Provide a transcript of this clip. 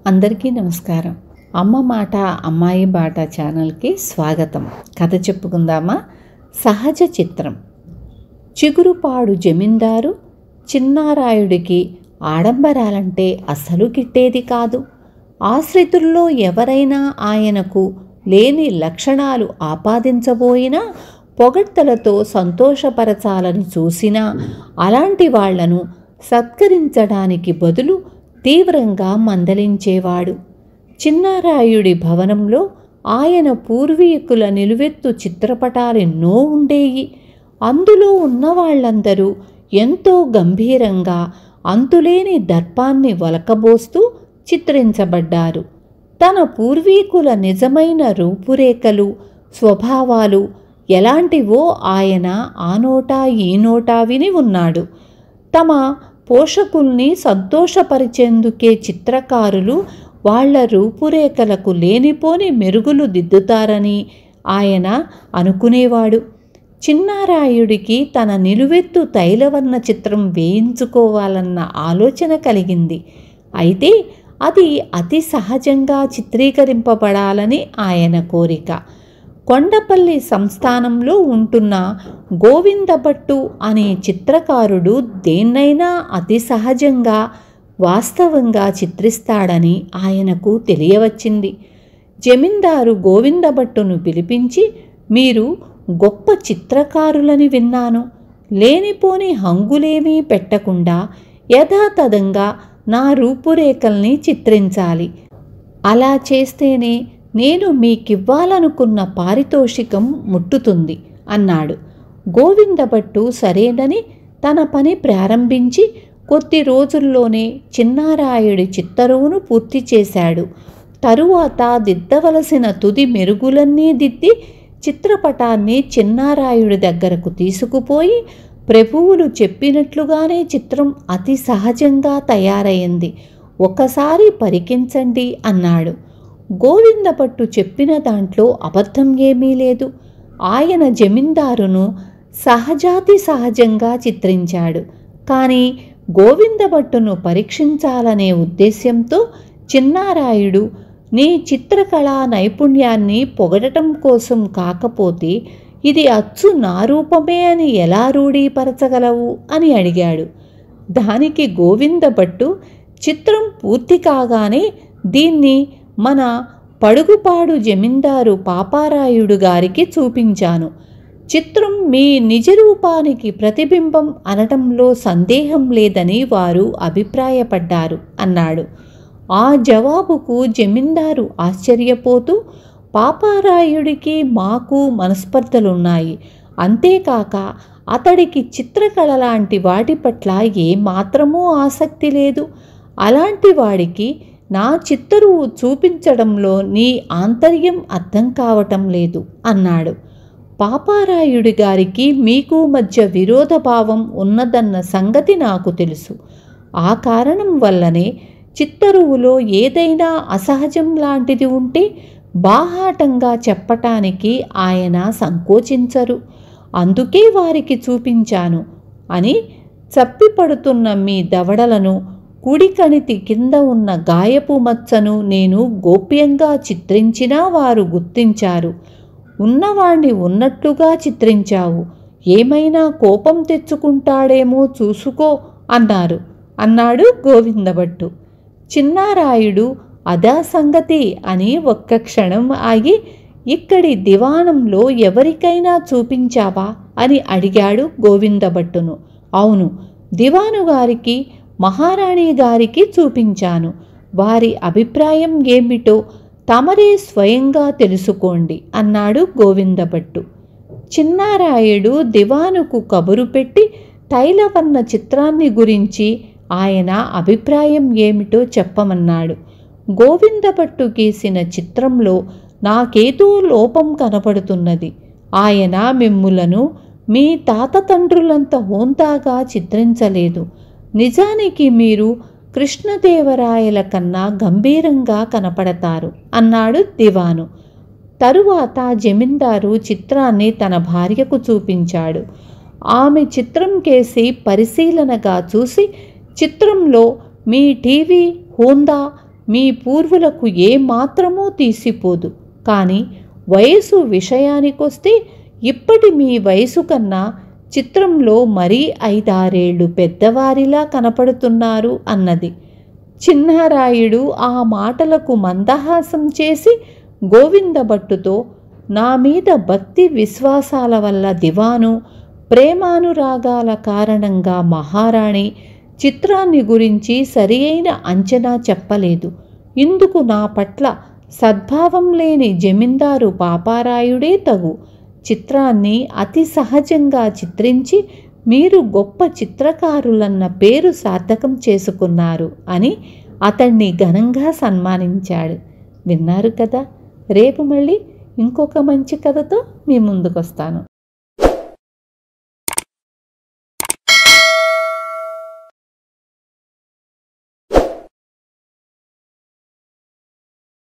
అందరికీ నమస్కారం. అమ్మ మాట అమ్మాయి బాట ఛానల్కి స్వాగతం. కథ చెప్పుకుందామా? సహజ చిత్రం. చిగురుపాడు జమీందారు చిన్నారాయుడికి ఆడంబరాలంటే అస్సలు గిట్టేది కాదు. ఆశ్రితుల్లో ఎవరైనా ఆయనకు లేని లక్షణాలు ఆపాదించబోయినా, పొగడ్తలతో సంతోషపరచాలని చూసినా అలాంటి వాళ్లను సత్కరించడానికి బదులు తీవ్రంగా మందలించేవాడు. చిన్నారాయుడి భవనంలో ఆయన పూర్వీకుల నిలువెత్తు చిత్రపటాలెన్నో ఉండేవి. అందులో ఉన్నవాళ్లందరూ ఎంతో గంభీరంగా అంతులేని దర్పాన్ని ఒలకబోస్తూ చిత్రించబడ్డారు. తన పూర్వీకుల నిజమైన రూపురేఖలు, స్వభావాలు ఎలాంటివో ఆయన ఆ నోటా ఈ నోటా విని ఉన్నాడు. తమ పోషకుల్ని సంతోషపరిచేందుకే చిత్రకారులు వాళ్ల రూపురేఖలకు లేనిపోని మెరుగులు దిద్దుతారని ఆయన అనుకునేవాడు. చిన్నారాయుడికి తన నిలువెత్తు తైలవర్ణ చిత్రం వేయించుకోవాలన్న ఆలోచన కలిగింది. అయితే అది అతి సహజంగా చిత్రీకరింపబడాలని ఆయన కోరిక. కొండపల్లి సంస్థానంలో ఉంటున్న గోవిందభట్టు అనే చిత్రకారుడు దేన్నైనా అతి సహజంగా, వాస్తవంగా చిత్రిస్తాడని ఆయనకు తెలియవచ్చింది. జమీందారు గోవిందభట్టును పిలిపించి, మీరు గొప్ప చిత్రకారులని విన్నాను. లేనిపోని హంగులేమీ పెట్టకుండా యథాతథంగా నా రూపురేఖల్ని చిత్రించాలి. అలా చేస్తేనే నేను మీకివ్వాలనుకున్న పారితోషికం ముట్టుతుంది అన్నాడు. గోవిందభట్టు సరేనని తన పని ప్రారంభించి కొద్ది రోజుల్లోనే చిన్నారాయుడి చిత్తరువును పూర్తి చేశాడు. తరువాత దిద్దవలసిన తుది మెరుగులన్నీ దిద్ది చిత్రపటాన్ని చిన్నారాయుడి దగ్గరకు తీసుకుపోయి, ప్రభువులు చెప్పినట్లుగానే చిత్రం అతి సహజంగా తయారైంది, ఒకసారి పరికించండి అన్నాడు. గోవిందభట్టు చెప్పిన దాంట్లో అబద్ధం ఏమీ లేదు. ఆయన జమీందారును సహజాతి సహజంగా చిత్రించాడు. కానీ గోవిందభట్టును పరీక్షించాలనే ఉద్దేశ్యంతో చిన్నారాయుడు, నీ చిత్రకళా నైపుణ్యాన్ని పొగడటం కోసం కాకపోతే ఇది అచ్చు నా రూపమే అని ఎలా రూఢీపరచగలవు అని అడిగాడు. దానికి గోవిందభట్టు, చిత్రం పూర్తి కాగానే దీన్ని మన పడుగుపాడు జమీందారు పాపారాయుడు గారికి చూపించాను. చిత్రం మీ నిజరూపానికి ప్రతిబింబం అనటంలో సందేహం లేదని వారు అభిప్రాయపడ్డారు అన్నాడు. ఆ జవాబుకు జమీందారు ఆశ్చర్యపోతూ, పాపారాయుడికి మాకు మనస్పర్ధలున్నాయి. అంతేకాక అతడికి చిత్రకళ లాంటి వాటి పట్ల ఏమాత్రమూ ఆసక్తి లేదు. అలాంటి వాడికి నా చిత్తరువు చూపించడంలో నీ ఆంతర్యం అర్థం కావటం లేదు అన్నాడు. పాపారాయుడి గారికి మీకు మధ్య విరోధభావం ఉన్నదన్న సంగతి నాకు తెలుసు. ఆ కారణం వల్లనే చిత్తరువులో ఏదైనా అసహజం లాంటిది ఉంటే బాహాటంగా చెప్పటానికి ఆయన సంకోచించరు. అందుకే వారికి చూపించాను అని చప్పిపడుతున్న మీ దవడలను, కుడి కణితి కింద ఉన్న గాయపు మచ్చను నేను గోప్యంగా చిత్రించినా వారు గుర్తించారు. ఉన్నవాణ్ణి ఉన్నట్లుగా చిత్రించావు. ఏమైనా కోపం తెచ్చుకుంటాడేమో చూసుకో అన్నాడు గోవిందభట్టు. చిన్నారాయుడు అదా సంగతి అని ఒక్క క్షణం ఆగి, ఇక్కడి దివాణంలో ఎవరికైనా చూపించావా అని అడిగాడు గోవిందభట్టును. అవును, దివాను గారికి, మహారాణి గారికి చూపించాను. వారి అభిప్రాయం ఏమిటో తమరే స్వయంగా తెలుసుకోండి అన్నాడు గోవిందభట్టు. చిన్నారాయుడు దివానుకు కబురు పెట్టి తైలవర్ణ చిత్రాన్ని గురించి ఆయన అభిప్రాయం ఏమిటో చెప్పమన్నాడు. గోవిందభట్టు గీసిన చిత్రంలో నాకేదో లోపం కనపడుతున్నది. ఆయన మిమ్ములను మీ తాత తండ్రులంత హోందాగా చిత్రించలేదు. నిజానికి మీరు కృష్ణదేవరాయల కన్నా గంభీరంగా కనపడతారు అన్నాడు దివాను. తరువాత జమీందారు చిత్రాన్ని తన భార్యకు చూపించాడు. ఆమె చిత్రం కేసి పరిశీలనగా చూసి, చిత్రంలో మీ టీవీ, హోందా, మీ పూర్వులకు ఏమాత్రమూ తీసిపోదు. కానీ వయసు విషయానికొస్తే ఇప్పటి మీ వయసు కన్నా చిత్రంలో మరీ 5-6 పెద్దవారిలా కనపడుతున్నారు అన్నది. చిన్నారాయుడు ఆ మాటలకు మందహాసం చేసి గోవిందభట్టుతో, నా మీద భక్తి విశ్వాసాల వల్ల దివాను, ప్రేమానురాగాల కారణంగా మహారాణి చిత్రాన్ని గురించి సరియైన అంచనా చెప్పలేదు. ఇందుకు నా పట్ల సద్భావం లేని జమీందారు పాపారాయుడే తగు. చిత్రాన్ని అతి సహజంగా చిత్రించి మీరు గొప్ప చిత్రకారులన్న పేరు సార్థకం చేసుకున్నారు అని అతన్ని ఘనంగా సన్మానించాడు. విన్నారు కదా. రేపు మళ్ళీ ఇంకొక మంచి కథతో మీ ముందుకొస్తాను.